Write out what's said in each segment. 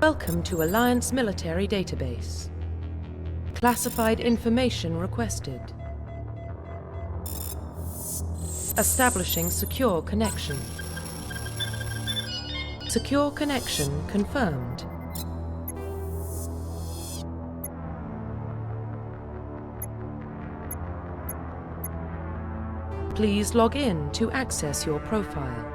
Welcome to Alliance Military Database. Classified information requested. Establishing secure connection. Secure connection confirmed. Please log in to access your profile.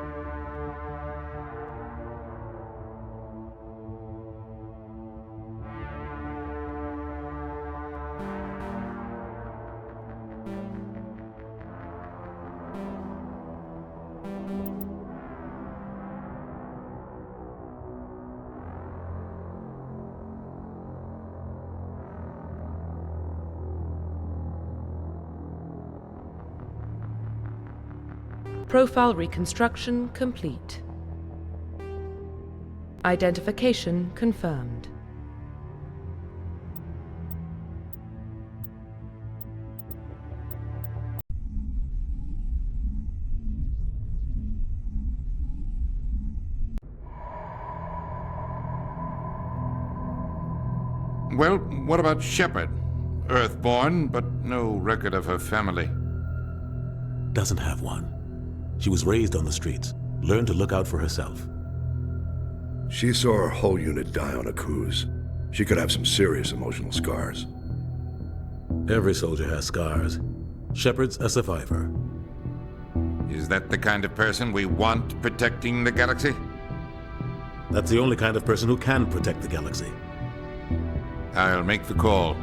Profile reconstruction complete. Identification confirmed. Well, what about Shepard? Earthborn, but no record of her family. Doesn't have one. She was raised on the streets, learned to look out for herself. She saw her whole unit die on a cruise. She could have some serious emotional scars. Every soldier has scars. Shepard's a survivor. Is that the kind of person we want protecting the galaxy? That's the only kind of person who can protect the galaxy. I'll make the call.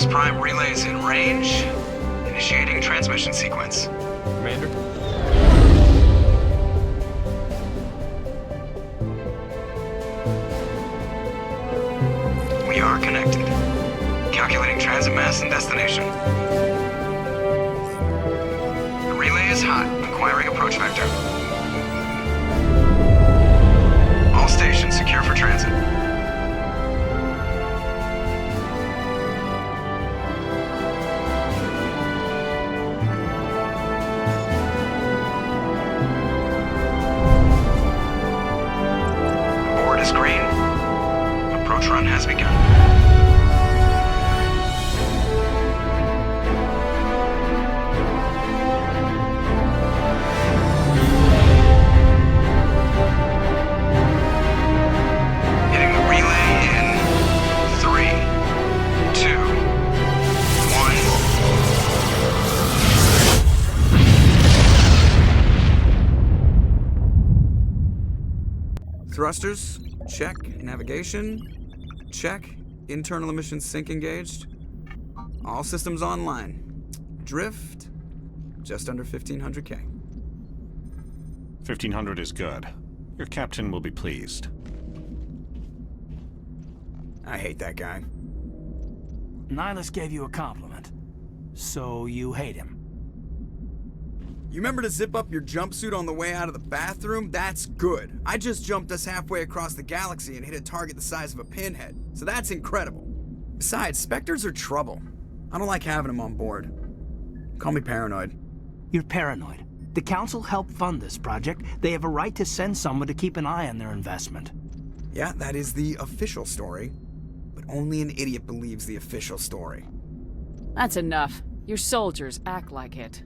Prime relays in range. Initiating transmission sequence. Commander? We are connected. Calculating transit mass and destination. The relay is hot. Acquiring approach vector. All stations secure for transit. Run has begun. Hitting the relay in 3, 2, 1. Thrusters, check. Navigation, check. Internal emissions sync engaged. All systems online. Drift, just under 1,500K. 1,500 is good. Your captain will be pleased. I hate that guy. Nihilus gave you a compliment, so you hate him. You remember to zip up your jumpsuit on the way out of the bathroom? That's good. I just jumped us halfway across the galaxy and hit a target the size of a pinhead, so that's incredible. Besides, Spectres are trouble. I don't like having them on board. Call me paranoid. You're paranoid. The Council helped fund this project. They have a right to send someone to keep an eye on their investment. Yeah, that is the official story. But only an idiot believes the official story. That's enough. Your soldiers act like it.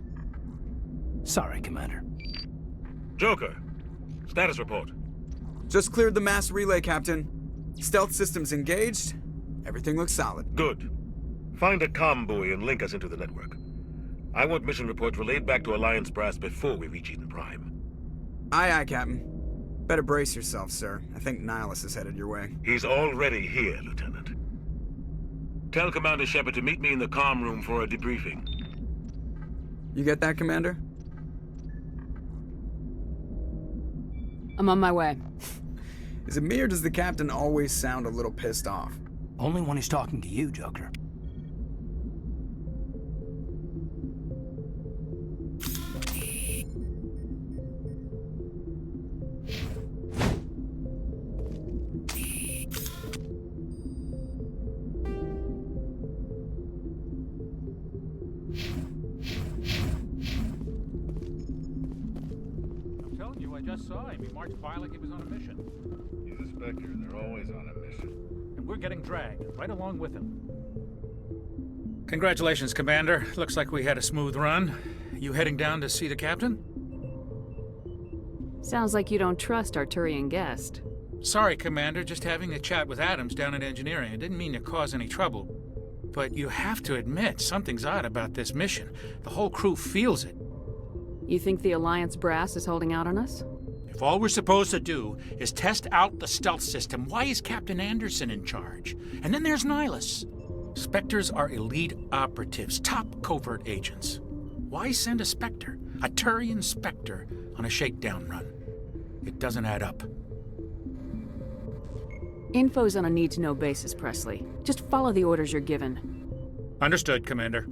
Sorry, Commander. Joker, status report. Just cleared the mass relay, Captain. Stealth systems engaged. Everything looks solid. Good. Find a comm buoy and link us into the network. I want mission reports relayed back to Alliance brass before we reach Eden Prime. Aye, aye, Captain. Better brace yourself, sir. I think Nihilus is headed your way. He's already here, Lieutenant. Tell Commander Shepard to meet me in the comm room for a debriefing. You get that, Commander? I'm on my way. Is it me or does the captain always sound a little pissed off? Only when he's talking to you, Joker. I just saw him. He marched by like he was on a mission. He's a Spectre. They're always on a mission. And we're getting dragged, right along with him. Congratulations, Commander. Looks like we had a smooth run. You heading down to see the captain? Sounds like you don't trust our Turian guest. Sorry, Commander. Just having a chat with Adams down at engineering. I didn't mean to cause any trouble. But you have to admit, something's odd about this mission. The whole crew feels it. You think the Alliance brass is holding out on us? If all we're supposed to do is test out the stealth system, why is Captain Anderson in charge? And then there's Nihilus. Spectres are elite operatives, top covert agents. Why send a Spectre, a Turian Spectre, on a shakedown run? It doesn't add up. Info's on a need-to-know basis, Presley. Just follow the orders you're given. Understood, Commander.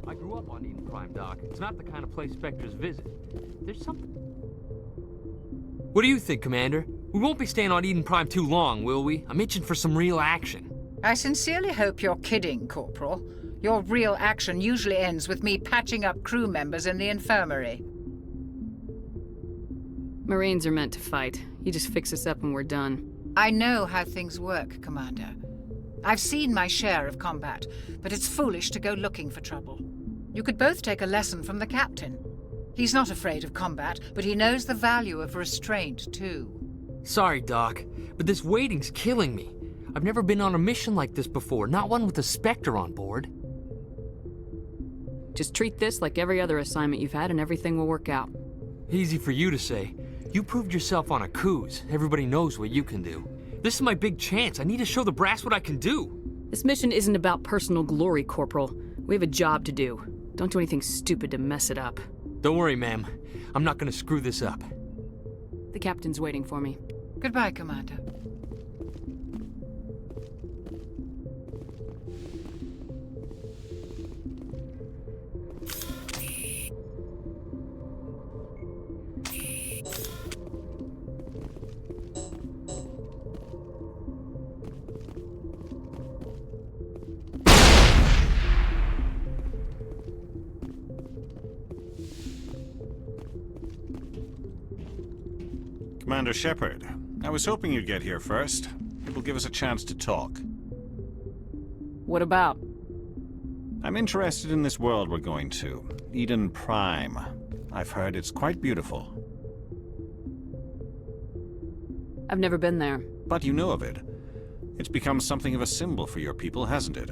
I grew up on Eden Prime, Doc. It's not the kind of place Spectres visit. There's something... What do you think, Commander? We won't be staying on Eden Prime too long, will we? I'm itching for some real action. I sincerely hope you're kidding, Corporal. Your real action usually ends with me patching up crew members in the infirmary. Marines are meant to fight. You just fix us up and we're done. I know how things work, Commander. I've seen my share of combat, but it's foolish to go looking for trouble. You could both take a lesson from the captain. He's not afraid of combat, but he knows the value of restraint, too. Sorry, Doc, but this waiting's killing me. I've never been on a mission like this before, not one with a Spectre on board. Just treat this like every other assignment you've had and everything will work out. Easy for you to say. You proved yourself on a cruise. Everybody knows what you can do. This is my big chance. I need to show the brass what I can do. This mission isn't about personal glory, Corporal. We have a job to do. Don't do anything stupid to mess it up. Don't worry, ma'am. I'm not gonna screw this up. The captain's waiting for me. Goodbye, Commander. Commander Shepard, I was hoping you'd get here first. It will give us a chance to talk. What about? I'm interested in this world we're going to, Eden Prime. I've heard it's quite beautiful. I've never been there. But you know of it. It's become something of a symbol for your people, hasn't it?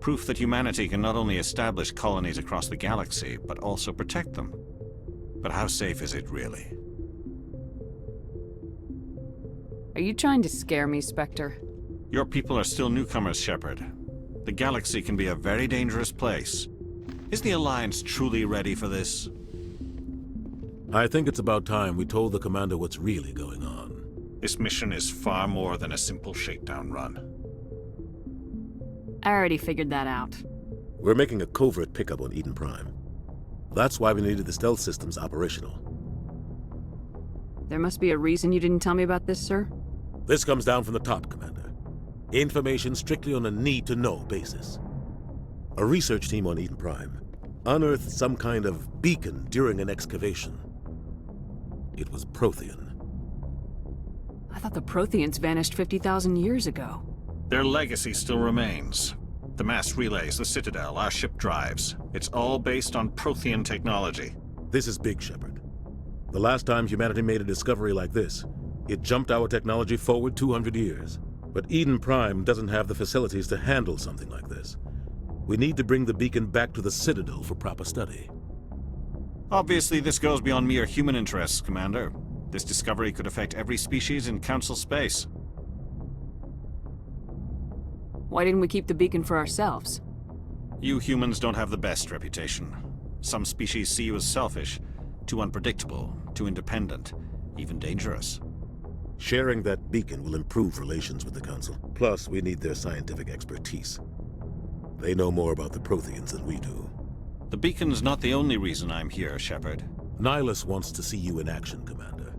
Proof that humanity can not only establish colonies across the galaxy, but also protect them. But how safe is it, really? Are you trying to scare me, Spectre? Your people are still newcomers, Shepard. The galaxy can be a very dangerous place. Is the Alliance truly ready for this? I think it's about time we told the Commander what's really going on. This mission is far more than a simple shakedown run. I already figured that out. We're making a covert pickup on Eden Prime. That's why we needed the stealth systems operational. There must be a reason you didn't tell me about this, sir? This comes down from the top, Commander. Information strictly on a need-to-know basis. A research team on Eden Prime unearthed some kind of beacon during an excavation. It was Prothean. I thought the Protheans vanished 50,000 years ago. Their legacy still remains. The mass relays, the Citadel, our ship drives. It's all based on Prothean technology. This is big, Shepard. The last time humanity made a discovery like this, it jumped our technology forward 200 years. But Eden Prime doesn't have the facilities to handle something like this. We need to bring the beacon back to the Citadel for proper study. Obviously, this goes beyond mere human interests, Commander. This discovery could affect every species in Council space. Why didn't we keep the beacon for ourselves? You humans don't have the best reputation. Some species see you as selfish. Too unpredictable, too independent, even dangerous. Sharing that beacon will improve relations with the Council. Plus, we need their scientific expertise. They know more about the Protheans than we do. The beacon's not the only reason I'm here, Shepard. Nihilus wants to see you in action, Commander.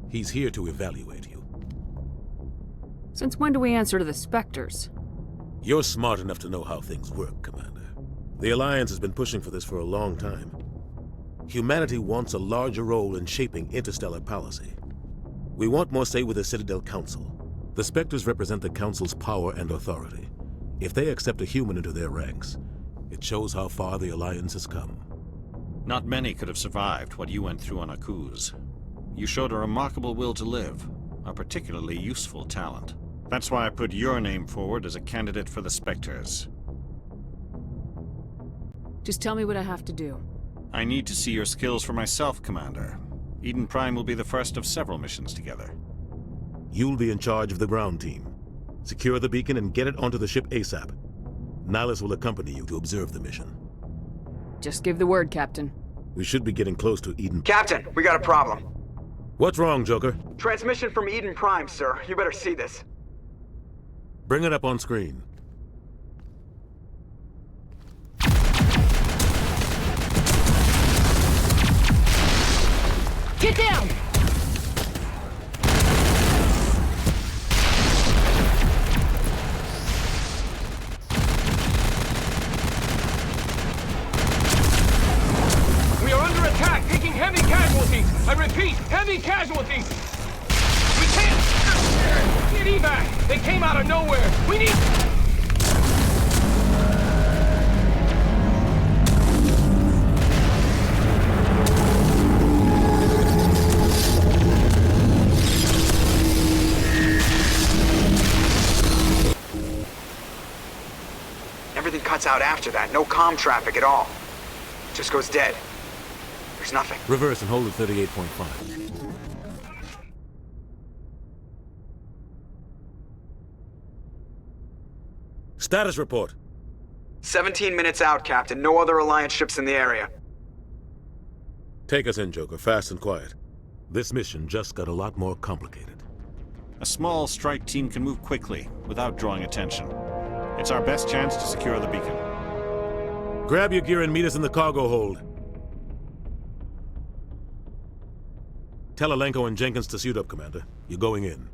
He's here to evaluate you. Since when do we answer to the Spectres? You're smart enough to know how things work, Commander. The Alliance has been pushing for this for a long time. Humanity wants a larger role in shaping interstellar policy. We want more say with the Citadel Council. The Spectres represent the Council's power and authority. If they accept a human into their ranks, it shows how far the Alliance has come. Not many could have survived what you went through on Akuz. You showed a remarkable will to live, a particularly useful talent. That's why I put your name forward as a candidate for the Spectres. Just tell me what I have to do. I need to see your skills for myself, Commander. Eden Prime will be the first of several missions together. You'll be in charge of the ground team. Secure the beacon and get it onto the ship ASAP. Nihilus will accompany you to observe the mission. Just give the word, Captain. We should be getting close to Eden. Captain, we got a problem. What's wrong, Joker? Transmission from Eden Prime, sir. You better see this. Bring it up on screen. Get down! We are under attack, taking heavy casualties. I repeat, heavy casualties. We can't get evac. They came out of nowhere. We need... Everything cuts out after that. No comm traffic at all. Just goes dead. There's nothing. Reverse and hold at 38.5. Status report. 17 minutes out, Captain. No other Alliance ships in the area. Take us in, Joker, fast and quiet. This mission just got a lot more complicated. A small strike team can move quickly, without drawing attention. It's our best chance to secure the beacon. Grab your gear and meet us in the cargo hold. Tell Alenko and Jenkins to suit up, Commander. You're going in.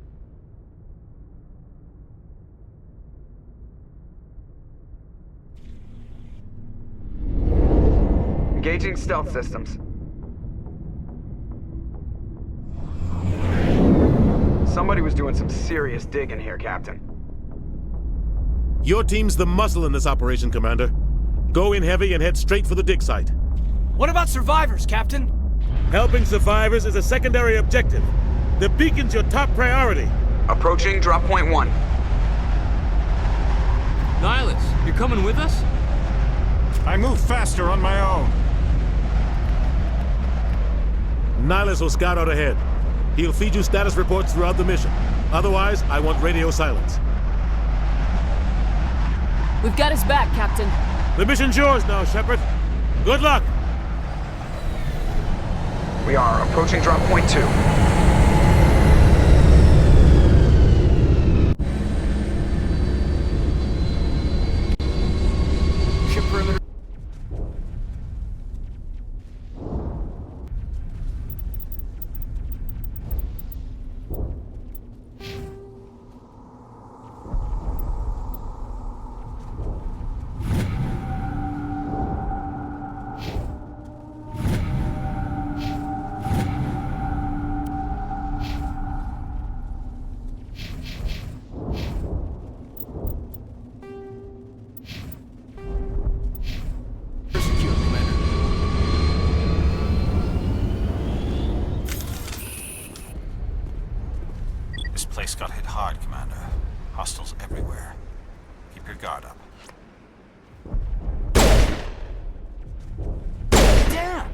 Engaging stealth systems. Somebody was doing some serious digging here, Captain. Your team's the muscle in this operation, Commander. Go in heavy and head straight for the dig site. What about survivors, Captain? Helping survivors is a secondary objective. The beacon's your top priority. Approaching drop point 1. Nihilus, you're coming with us? I move faster on my own. Nihilus will scout out ahead. He'll feed you status reports throughout the mission. Otherwise, I want radio silence. We've got his back, Captain. The mission's yours now, Shepard. Good luck! We are approaching drop point 2. Ship perimeter. Got hit hard, Commander. Hostiles everywhere. Keep your guard up. Damn!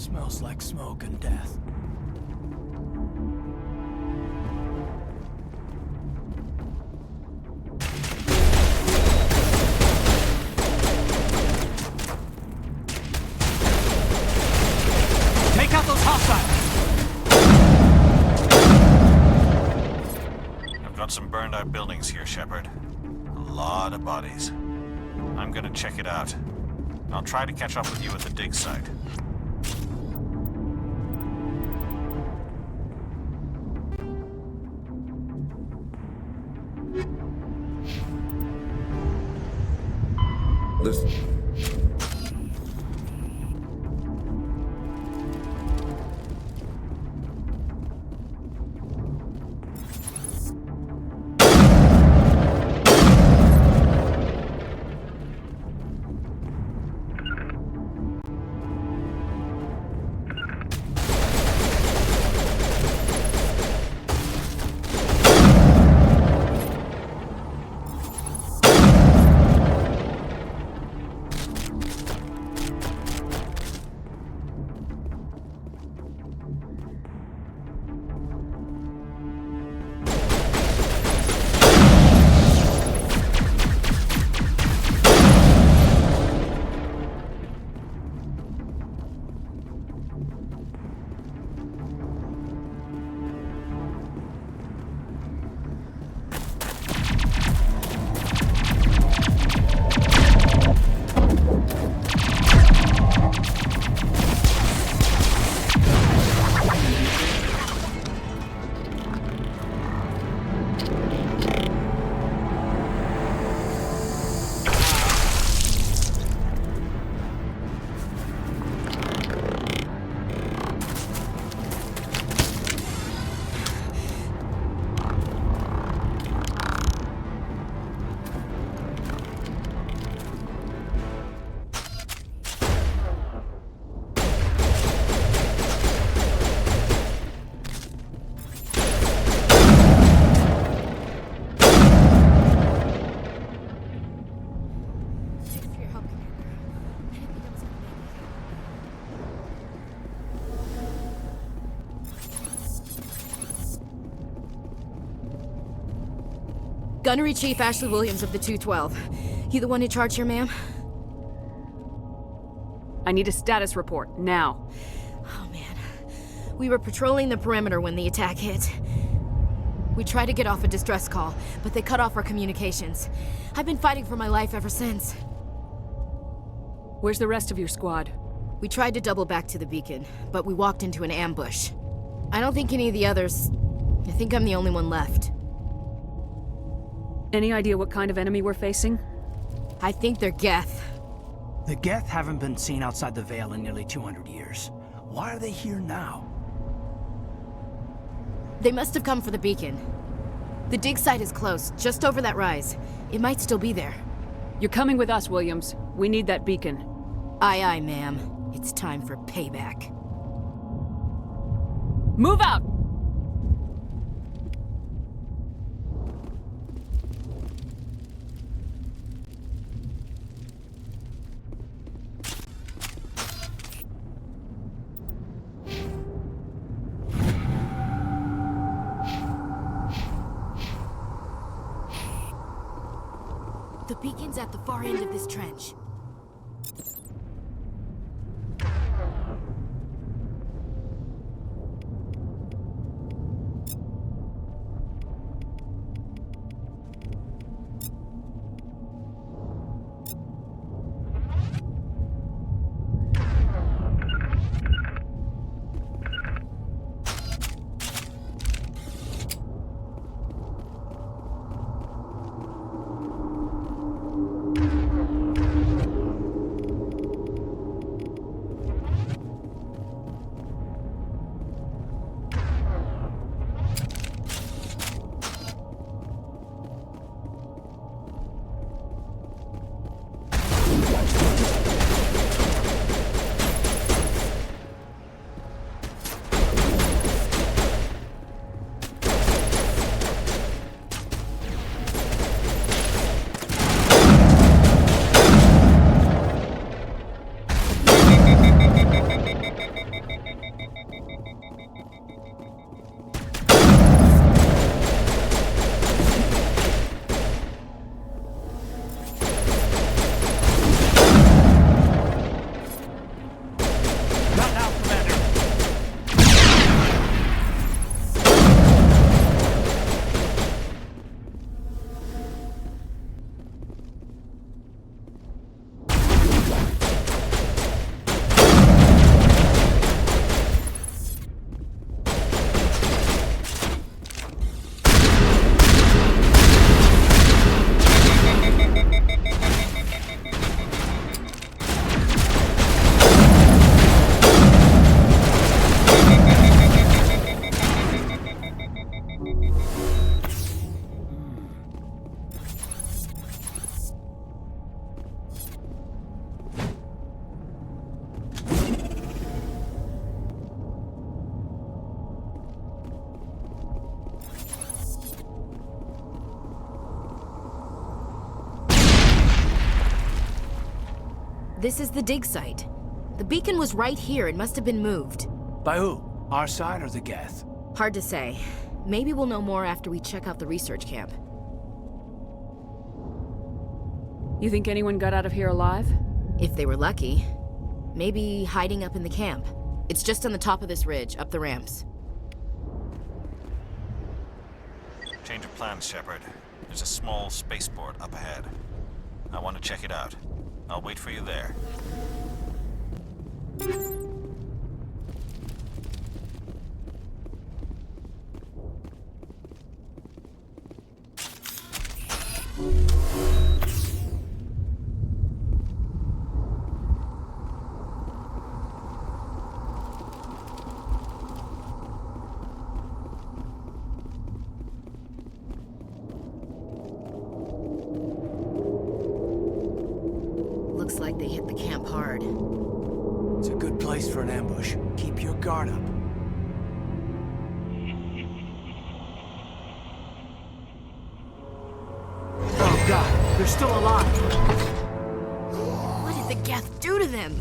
Smells like smoke and death. Take out those hostiles! I've got some burned out buildings here, Shepard. A lot of bodies. I'm gonna check it out. I'll try to catch up with you at the dig site. Gunnery Chief Ashley Williams of the 212. You the one in charge here, ma'am? I need a status report, now. Oh, man. We were patrolling the perimeter when the attack hit. We tried to get off a distress call, but they cut off our communications. I've been fighting for my life ever since. Where's the rest of your squad? We tried to double back to the beacon, but we walked into an ambush. I don't think any of the others... I think I'm the only one left. Any idea what kind of enemy we're facing? I think they're Geth. The Geth haven't been seen outside the Veil in nearly 200 years. Why are they here now? They must have come for the beacon. The dig site is close, just over that rise. It might still be there. You're coming with us, Williams. We need that beacon. Aye, aye, ma'am. It's time for payback. Move out! The beacon's at the far end of this trench. This is the dig site. The beacon was right here. It must have been moved. By who? Our side or the Geth? Hard to say. Maybe we'll know more after we check out the research camp. You think anyone got out of here alive? If they were lucky. Maybe hiding up in the camp. It's just on the top of this ridge, up the ramps. Change of plans, Shepard. There's a small spaceport up ahead. I want to check it out. I'll wait for you there. Looks like they hit the camp hard. It's a good place for an ambush. Keep your guard up. Oh god, they're still alive! What did the Geth do to them?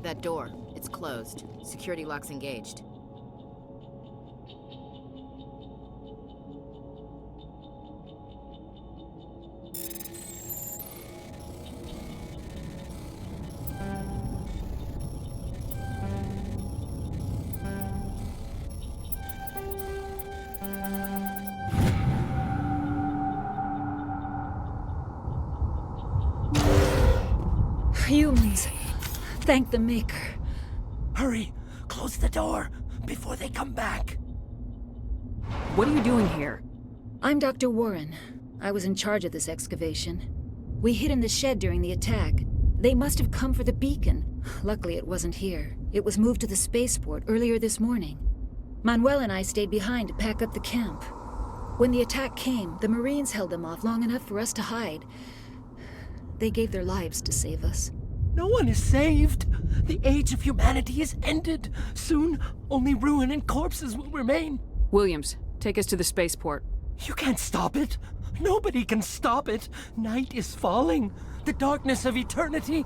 That door, it's closed. Security lock's engaged. Humans. Thank the Maker. Hurry! Close the door before they come back. What are you doing here? I'm Dr. Warren. I was in charge of this excavation. We hid in the shed during the attack. They must have come for the beacon. Luckily, it wasn't here. It was moved to the spaceport earlier this morning. Manuel and I stayed behind to pack up the camp. When the attack came, the Marines held them off long enough for us to hide. They gave their lives to save us. No one is saved. The age of humanity is ended. Soon, only ruin and corpses will remain. Williams, take us to the spaceport. You can't stop it. Nobody can stop it. Night is falling. The darkness of eternity.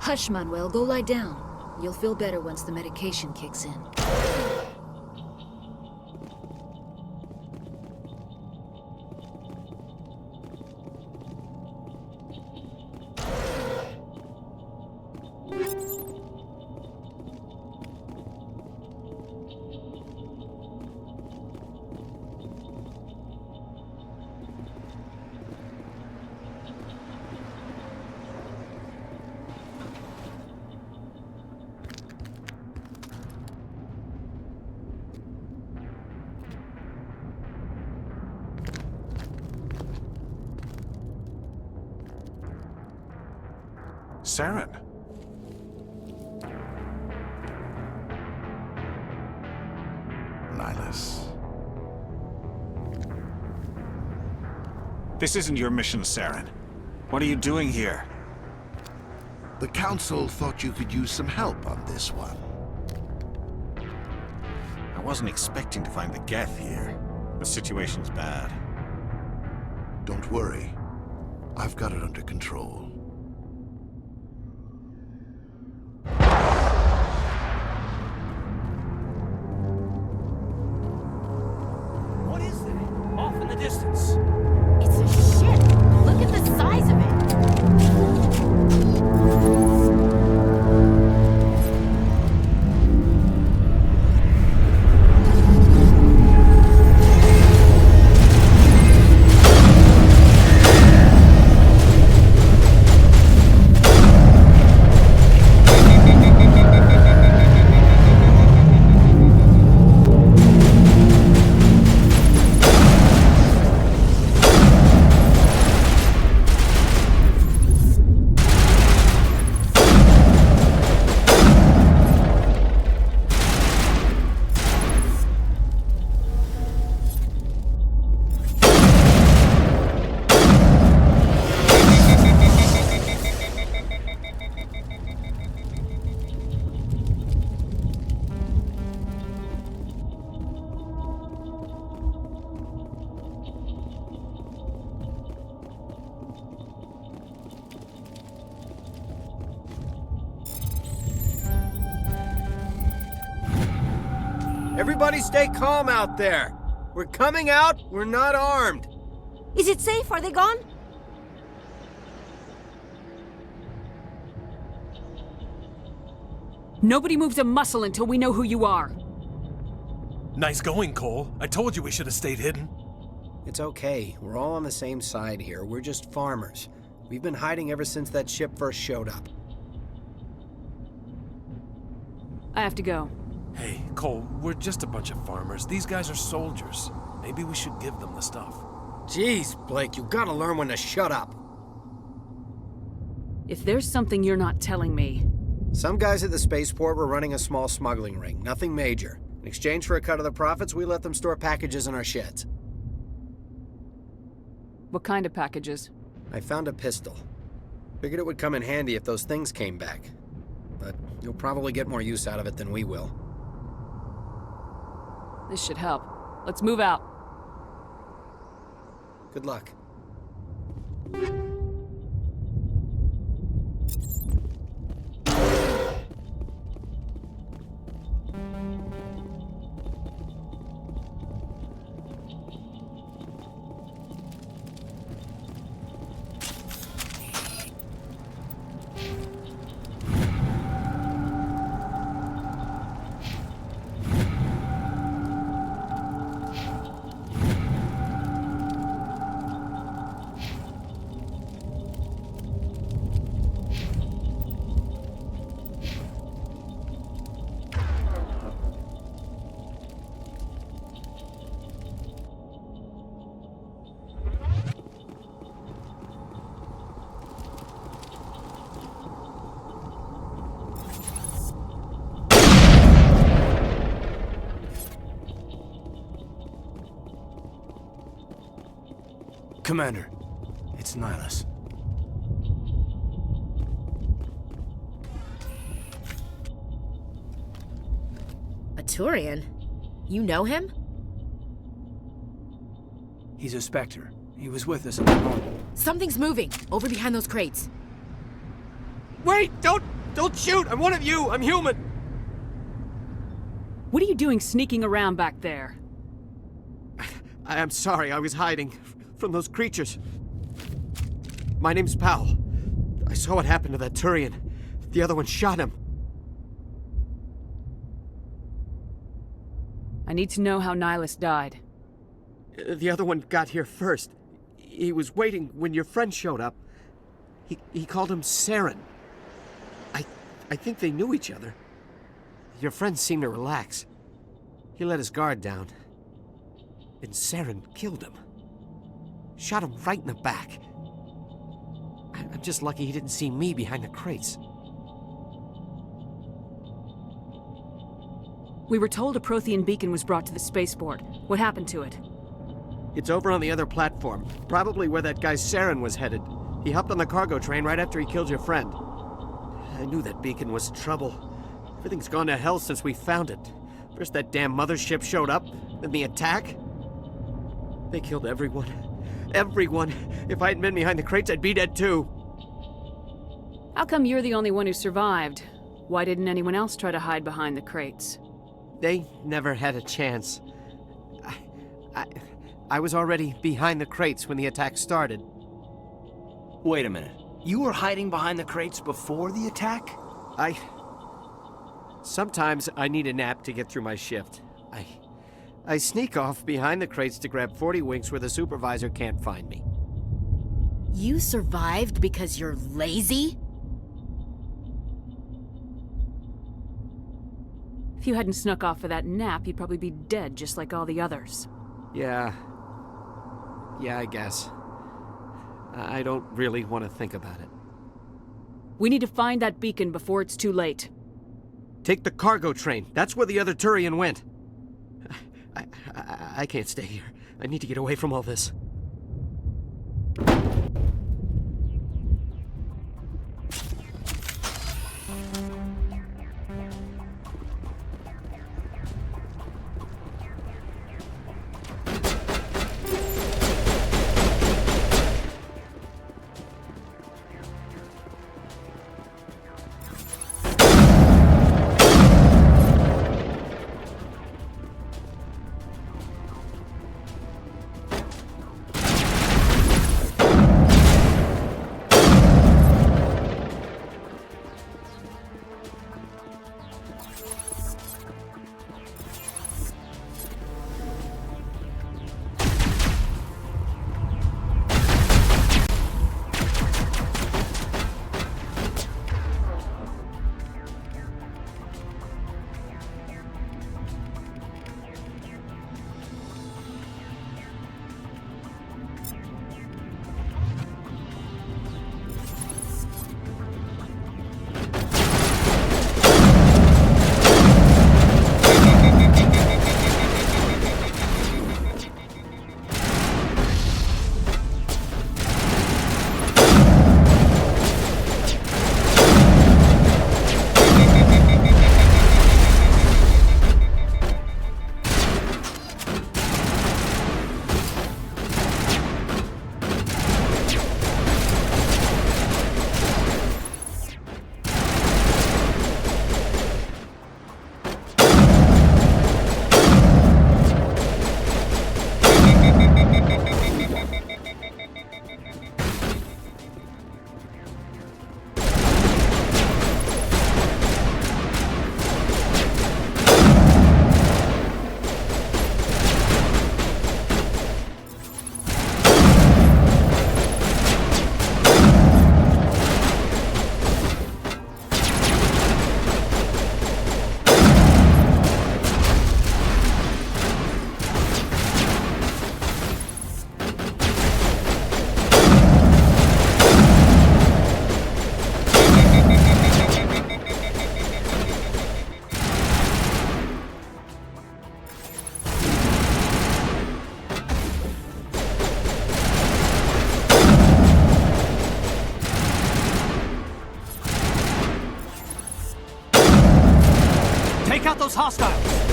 Hush, Manuel. Go lie down. You'll feel better once the medication kicks in. Saren. Nihilus. This isn't your mission, Saren. What are you doing here? The Council thought you could use some help on this one. I wasn't expecting to find the Geth here. The situation's bad. Don't worry. I've got it under control. What is that? Off in the distance. It's a ship! Look at the size of it! Everybody stay calm out there. We're coming out, we're not armed. Is it safe? Are they gone? Nobody moves a muscle until we know who you are. Nice going, Cole. I told you we should have stayed hidden. It's okay. We're all on the same side here. We're just farmers. We've been hiding ever since that ship first showed up. I have to go. Hey, Cole, we're just a bunch of farmers. These guys are soldiers. Maybe we should give them the stuff. Jeez, Blake, you gotta learn when to shut up. If there's something you're not telling me... Some guys at the spaceport were running a small smuggling ring. Nothing major. In exchange for a cut of the profits, we let them store packages in our sheds. What kind of packages? I found a pistol. Figured it would come in handy if those things came back. But you'll probably get more use out of it than we will. This should help. Let's move out. Good luck. Commander, it's Nihilus. A Turian? You know him? He's a Spectre. He was with us at the moment. Something's moving, over behind those crates. Wait! Don't shoot! I'm one of you! I'm human! What are you doing sneaking around back there? I'm sorry, I was hiding from those creatures. My name's Powell. I saw what happened to that Turian. The other one shot him. I need to know how Nihilus died. The other one got here first. He was waiting when your friend showed up. He called him Saren. I think they knew each other. Your friend seemed to relax. He let his guard down. And Saren killed him. Shot him right in the back. I'm just lucky he didn't see me behind the crates. We were told a Prothean beacon was brought to the spaceport. What happened to it? It's over on the other platform. Probably where that guy Saren was headed. He hopped on the cargo train right after he killed your friend. I knew that beacon was trouble. Everything's gone to hell since we found it. First that damn mothership showed up, then the attack. They killed everyone. Everyone. If I hadn't been behind the crates, I'd be dead too. How come you're the only one who survived? Why didn't anyone else try to hide behind the crates? They never had a chance. I was already behind the crates when the attack started. Wait a minute. You were hiding behind the crates before the attack? Sometimes I need a nap to get through my shift. I sneak off behind the crates to grab 40 winks where the supervisor can't find me. You survived because you're lazy? If you hadn't snuck off for that nap, you'd probably be dead just like all the others. Yeah, I guess. I don't really want to think about it. We need to find that beacon before it's too late. Take the cargo train. That's where the other Turian went. I can't stay here. I need to get away from all this. Take out those hostiles!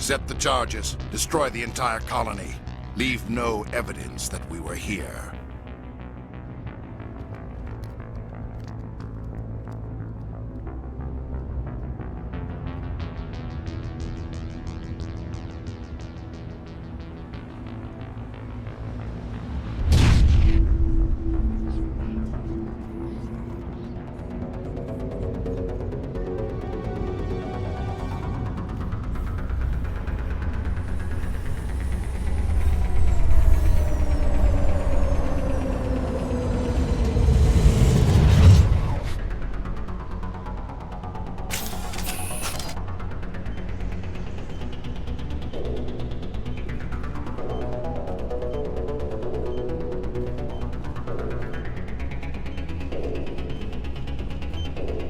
Set the charges. Destroy the entire colony. Leave no evidence that we were here.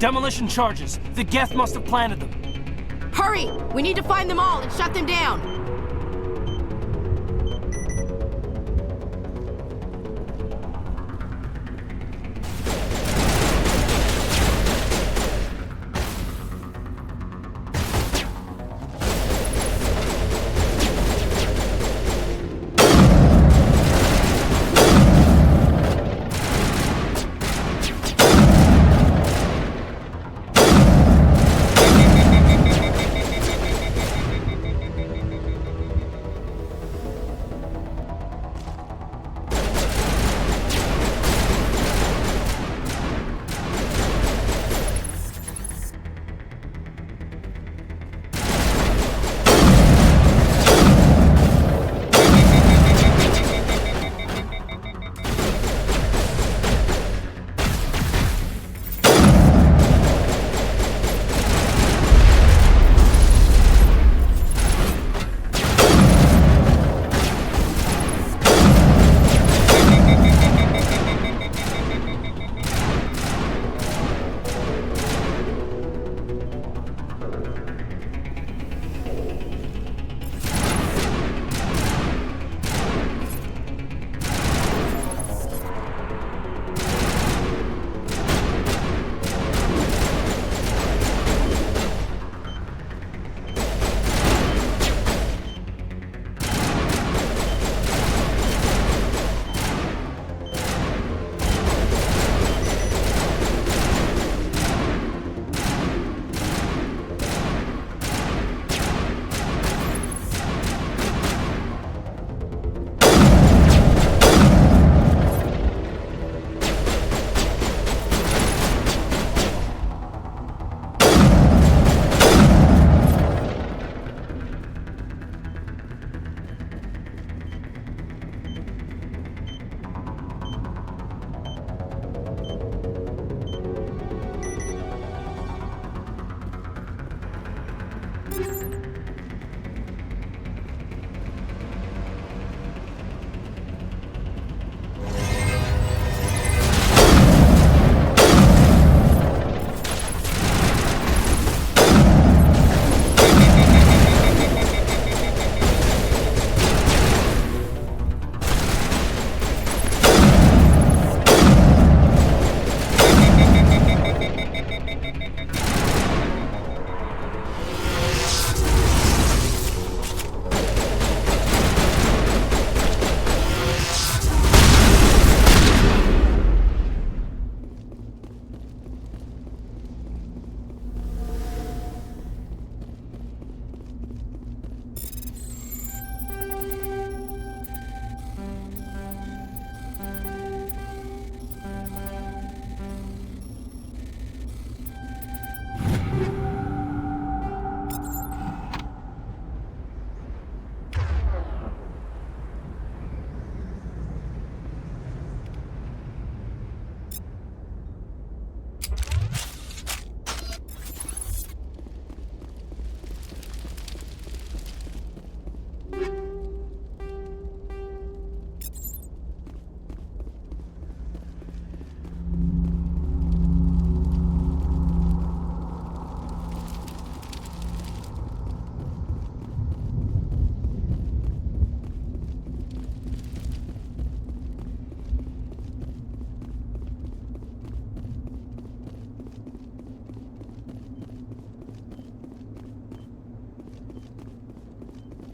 Demolition charges. The Geth must have planted them. Hurry! We need to find them all and shut them down!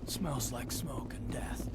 Smells like smoke and death.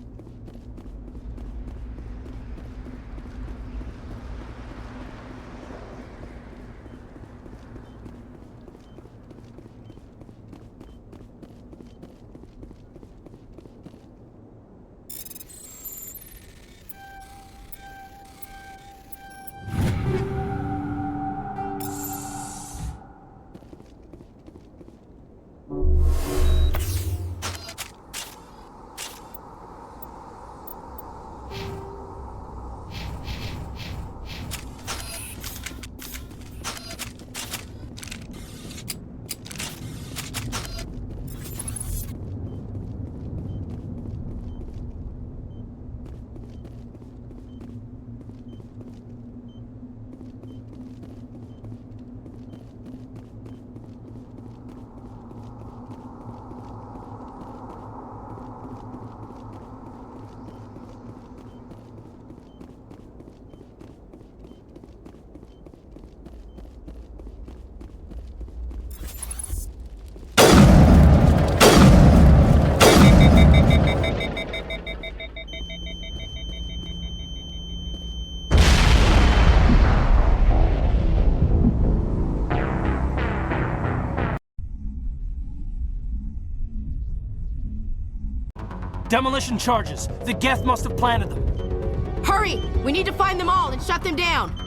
Demolition charges. The Geth must have planted them. Hurry! We need to find them all and shut them down!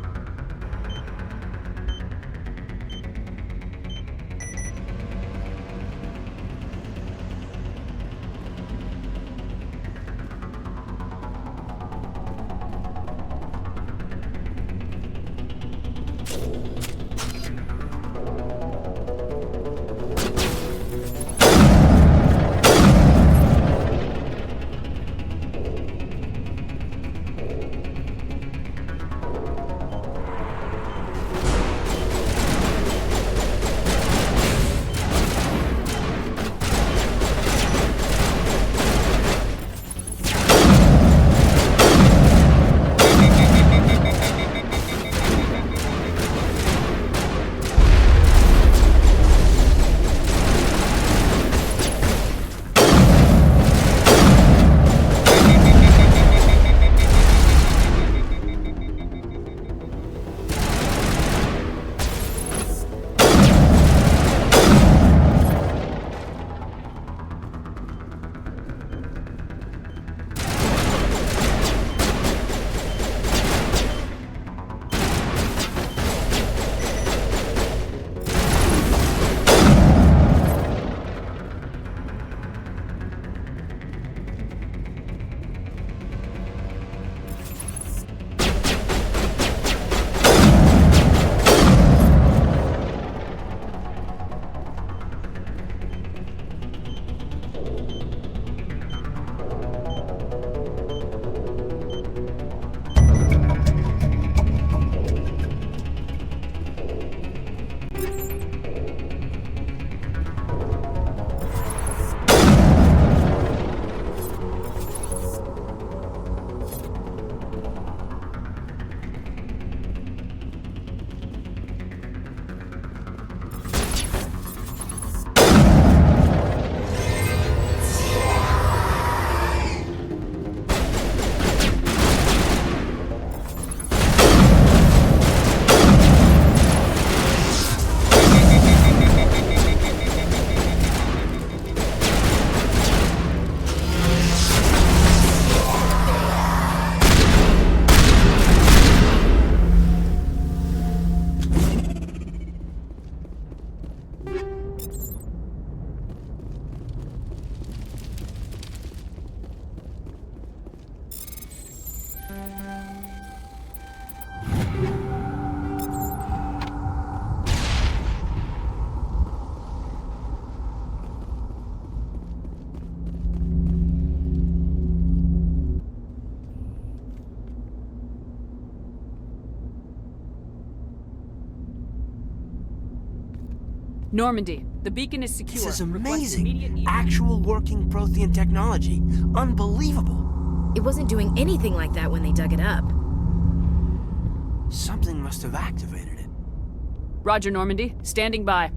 Normandy, the beacon is secure. This is Request amazing. immediate Actual working Prothean technology. Unbelievable. It wasn't doing anything like that when they dug it up. Something must have activated it. Roger, Normandy. Standing by.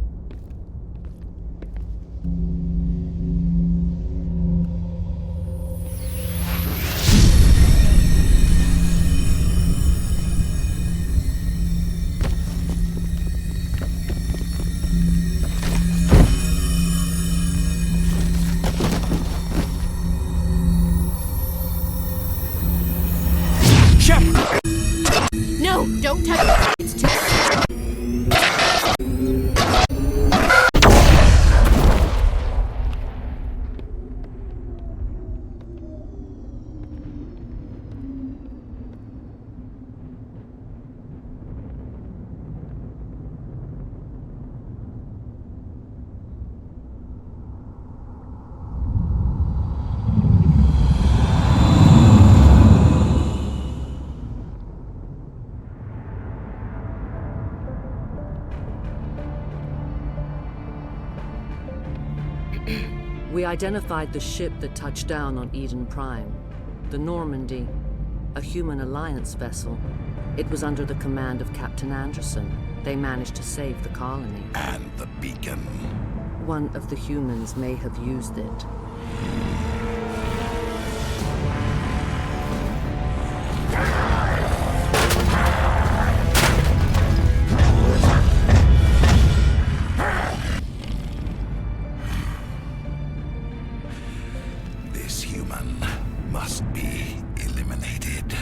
No, don't touch it. It's too... We identified the ship that touched down on Eden Prime. The Normandy, a human alliance vessel. It was under the command of Captain Anderson. They managed to save the colony. And the beacon. One of the humans may have used it. This human must be eliminated.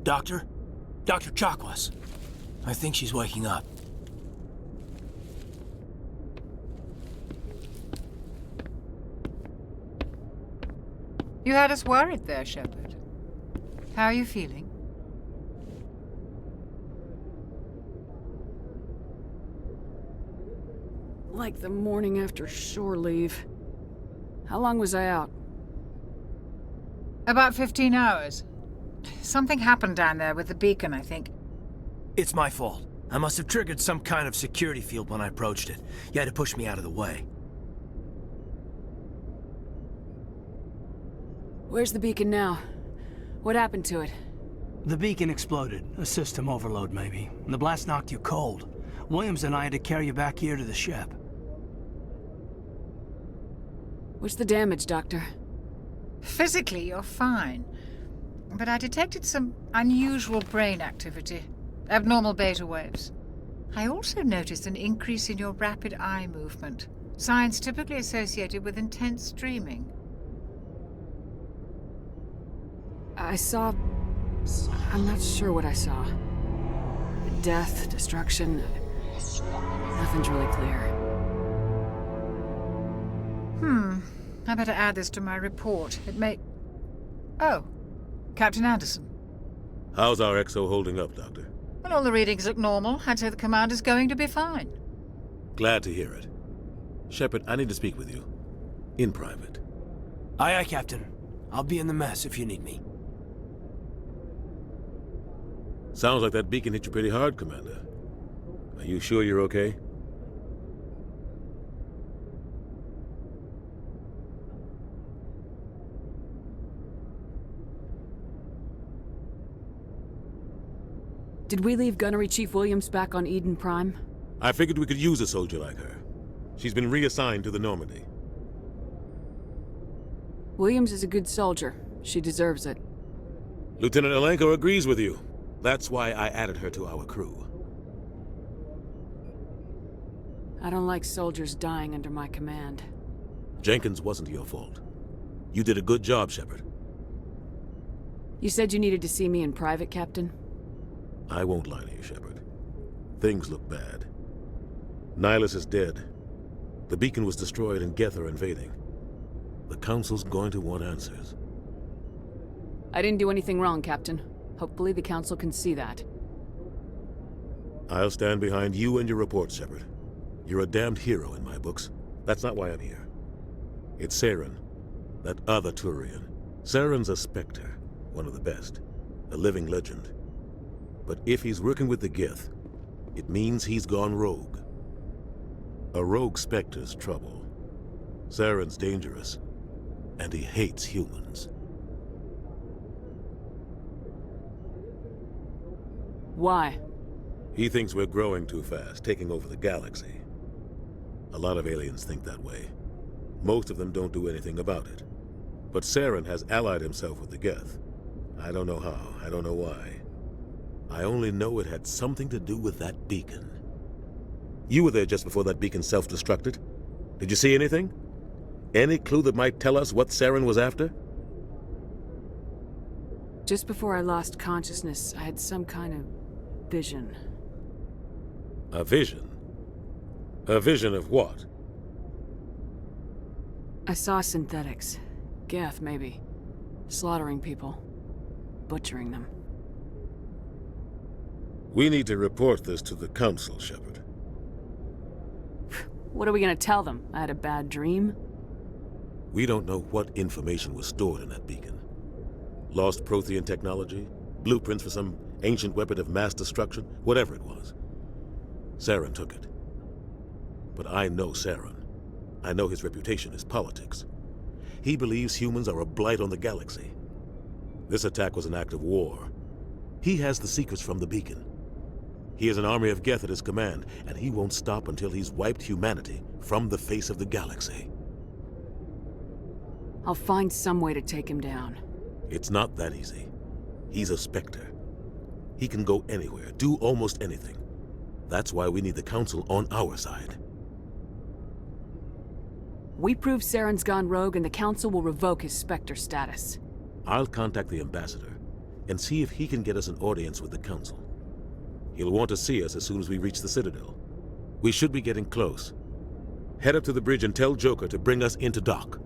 Doctor? Dr. Chakwas. I think she's waking up. You had us worried there, Shepard. How are you feeling? Like the morning after shore leave. How long was I out? About 15 hours. Something happened down there with the beacon, I think. It's my fault. I must have triggered some kind of security field when I approached it. You had to push me out of the way. Where's the beacon now? What happened to it? The beacon exploded. A system overload, maybe. The blast knocked you cold. Williams and I had to carry you back here to the ship. What's the damage, Doctor? Physically, you're fine. But I detected some unusual brain activity. Abnormal beta waves. I also noticed an increase in your rapid eye movement. Signs typically associated with intense dreaming. I saw... I'm not sure what I saw. Death, destruction... Nothing's really clear. I better add this to my report. It may... Oh, Captain Anderson. How's our XO holding up, Doctor? Well, all the readings look normal. I'd say the commander's going to be fine. Glad to hear it. Shepard, I need to speak with you. In private. Aye, aye, Captain. I'll be in the mess if you need me. Sounds like that beacon hit you pretty hard, Commander. Are you sure you're okay? Did we leave Gunnery Chief Williams back on Eden Prime? I figured we could use a soldier like her. She's been reassigned to the Normandy. Williams is a good soldier. She deserves it. Lieutenant Alenko agrees with you. That's why I added her to our crew. I don't like soldiers dying under my command. Jenkins wasn't your fault. You did a good job, Shepard. You said you needed to see me in private, Captain? I won't lie to you, Shepard. Things look bad. Nihilus is dead. The beacon was destroyed and Geth are invading. The Council's going to want answers. I didn't do anything wrong, Captain. Hopefully the Council can see that. I'll stand behind you and your report, Shepard. You're a damned hero in my books. That's not why I'm here. It's Saren, that other Turian. Saren's a Spectre, one of the best. A living legend. But if he's working with the Geth, it means he's gone rogue. A rogue Spectre's trouble. Saren's dangerous, and he hates humans. Why? He thinks we're growing too fast, taking over the galaxy. A lot of aliens think that way. Most of them don't do anything about it. But Saren has allied himself with the Geth. I don't know how, I don't know why. I only know it had something to do with that beacon. You were there just before that beacon self-destructed. Did you see anything? Any clue that might tell us what Saren was after? Just before I lost consciousness, I had some kind of vision. A vision? A vision of what? I saw synthetics. Geth, maybe. Slaughtering people. Butchering them. We need to report this to the Council, Shepard. What are we gonna tell them? I had a bad dream? We don't know what information was stored in that beacon. Lost Prothean technology? Blueprints for some ancient weapon of mass destruction? Whatever it was. Saren took it. But I know Saren. I know his reputation is politics. He believes humans are a blight on the galaxy. This attack was an act of war. He has the secrets from the beacon. He has an army of Geth at his command, and he won't stop until he's wiped humanity from the face of the galaxy. I'll find some way to take him down. It's not that easy. He's a Spectre. He can go anywhere, do almost anything. That's why we need the Council on our side. We prove Saren's gone rogue and the Council will revoke his Spectre status. I'll contact the Ambassador and see if he can get us an audience with the Council. He'll want to see us as soon as we reach the Citadel. We should be getting close. Head up to the bridge and tell Joker to bring us into dock.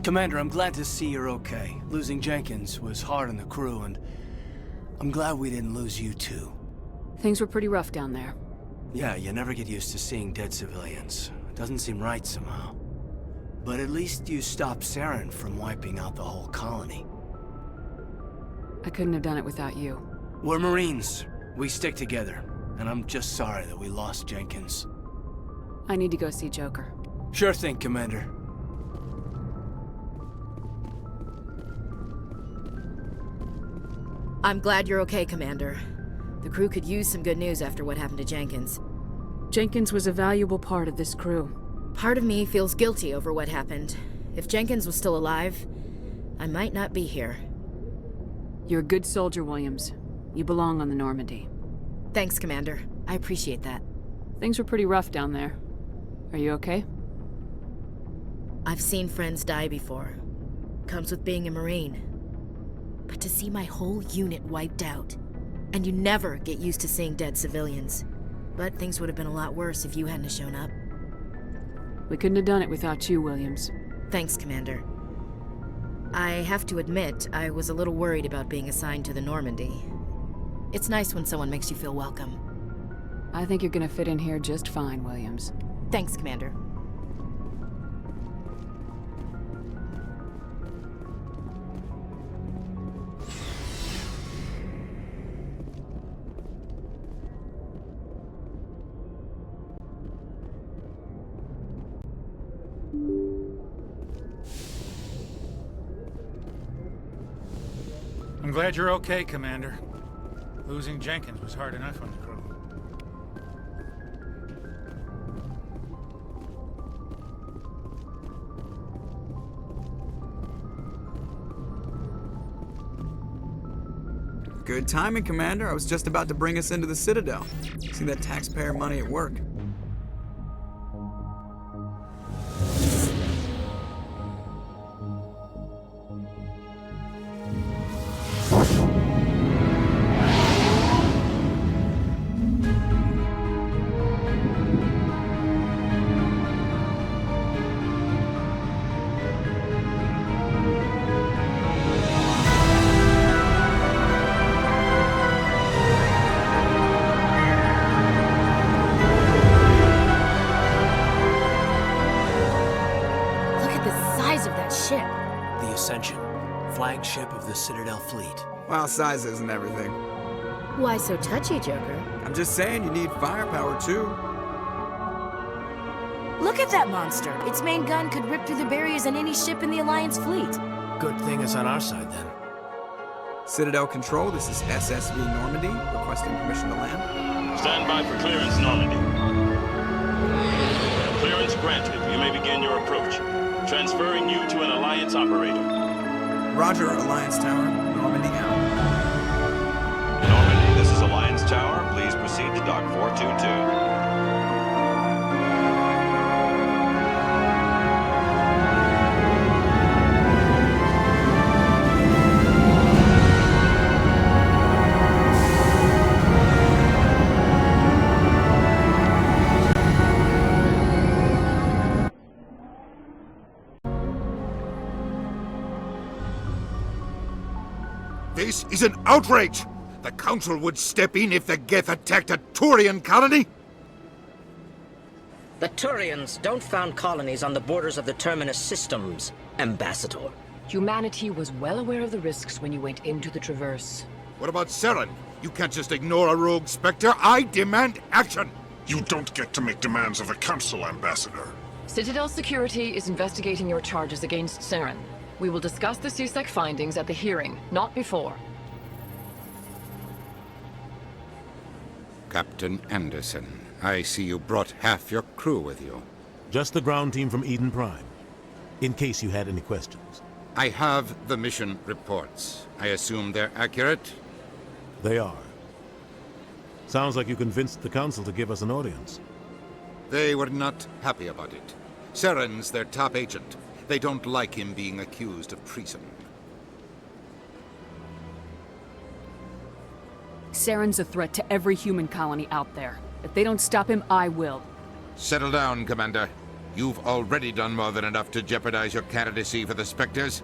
Commander, I'm glad to see you're okay. Losing Jenkins was hard on the crew, and I'm glad we didn't lose you too. Things were pretty rough down there. Yeah, you never get used to seeing dead civilians. It doesn't seem right somehow. But at least you stopped Saren from wiping out the whole colony. I couldn't have done it without you. We're Marines. We stick together. And I'm just sorry that we lost Jenkins. I need to go see Joker. Sure thing, Commander. I'm glad you're okay, Commander. The crew could use some good news after what happened to Jenkins. Jenkins was a valuable part of this crew. Part of me feels guilty over what happened. If Jenkins was still alive, I might not be here. You're a good soldier, Williams. You belong on the Normandy. Thanks, Commander. I appreciate that. Things were pretty rough down there. Are you okay? I've seen friends die before. Comes with being a Marine. But to see my whole unit wiped out, and you never get used to seeing dead civilians. But things would have been a lot worse if you hadn't shown up. We couldn't have done it without you, Williams. Thanks, Commander. I have to admit, I was a little worried about being assigned to the Normandy. It's nice when someone makes you feel welcome. I think you're gonna fit in here just fine, Williams. Thanks, Commander. I'm glad you're okay, Commander. Losing Jenkins was hard enough on the crew. Good timing, Commander. I was just about to bring us into the Citadel. See that taxpayer money at work. flagship of the Citadel fleet. Well, size isn't everything. Why so touchy, Joker? I'm just saying you need firepower too. Look at that monster! Its main gun could rip through the barriers in any ship in the Alliance fleet. Good thing it's on our side, then. Citadel Control, this is SSV Normandy, requesting permission to land. Stand by for clearance, Normandy. Clearance granted. You may begin your approach. Transferring you to an Alliance operator. Roger, Alliance Tower. Normandy out. Normandy, this is Alliance Tower. Please proceed to Dock 422. This is an outrage! The Council would step in if the Geth attacked a Turian colony? The Turians don't found colonies on the borders of the Terminus systems, Ambassador. Humanity was well aware of the risks when you went into the Traverse. What about Saren? You can't just ignore a rogue Spectre. I demand action! You don't get to make demands of the Council, Ambassador. Citadel Security is investigating your charges against Saren. We will discuss the CSEC findings at the hearing, not before. Captain Anderson, I see you brought half your crew with you. Just the ground team from Eden Prime, in case you had any questions. I have the mission reports. I assume they're accurate? They are. Sounds like you convinced the Council to give us an audience. They were not happy about it. Saren's their top agent. They don't like him being accused of treason. Saren's a threat to every human colony out there. If they don't stop him, I will. Settle down, Commander. You've already done more than enough to jeopardize your candidacy for the Spectres.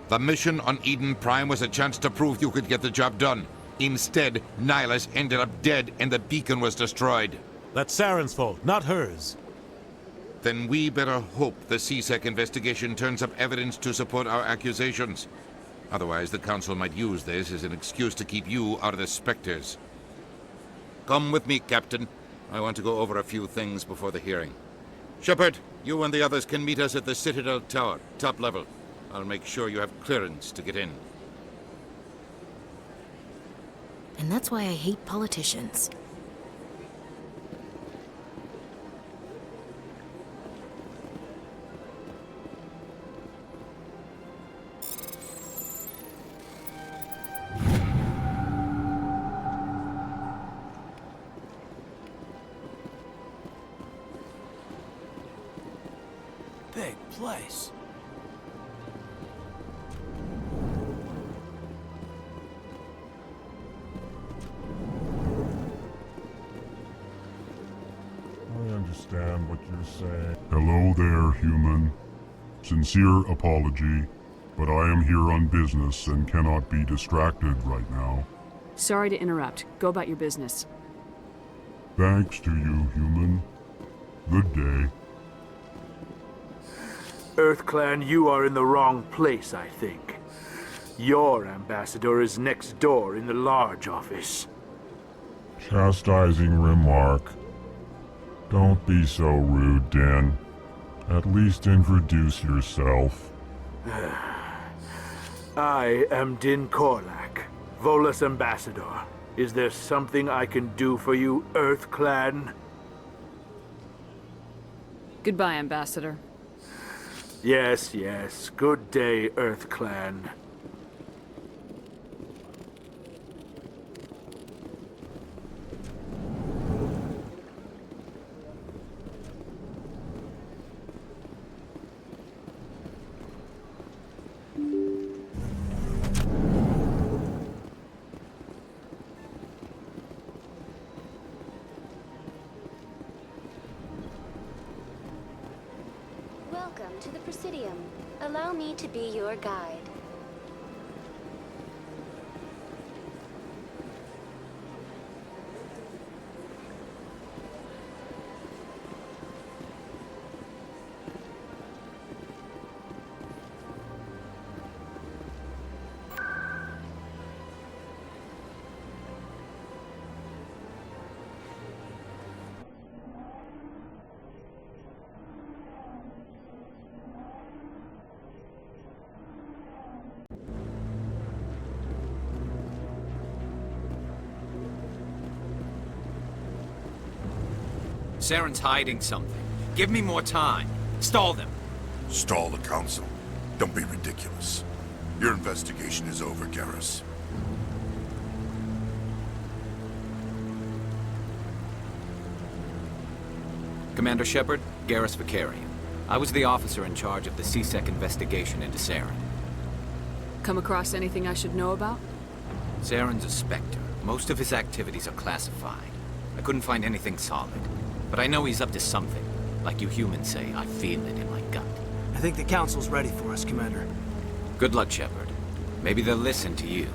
The mission on Eden Prime was a chance to prove you could get the job done. Instead, Nihilus ended up dead and the beacon was destroyed. That's Saren's fault, not hers. Then we better hope the CSEC investigation turns up evidence to support our accusations. Otherwise, the Council might use this as an excuse to keep you out of the Spectres. Come with me, Captain. I want to go over a few things before the hearing. Shepard, you and the others can meet us at the Citadel Tower, top level. I'll make sure you have clearance to get in. And that's why I hate politicians. Big place. I understand what you're saying. Hello there, human. Sincere apology, but I am here on business and cannot be distracted right now. Sorry to interrupt. Go about your business. Thanks to you, human. Good day. EarthClan, you are in the wrong place, I think. Your ambassador is next door in the large office. Chastising remark. Don't be so rude, Din. At least introduce yourself. I am Din Korlak, Volus ambassador. Is there something I can do for you, EarthClan? Goodbye, Ambassador. Yes, yes. Good day, EarthClan. Welcome to the Presidium. Allow me to be your guide. Saren's hiding something. Give me more time. Stall them. Stall the Council? Don't be ridiculous. Your investigation is over, Garrus. Commander Shepard, Garrus Vicarian. I was the officer in charge of the CSEC investigation into Saren. Come across anything I should know about? Saren's a Spectre. Most of his activities are classified. I couldn't find anything solid. But I know he's up to something. Like you humans say, I feel it in my gut. I think the Council's ready for us, Commander. Good luck, Shepard. Maybe they'll listen to you.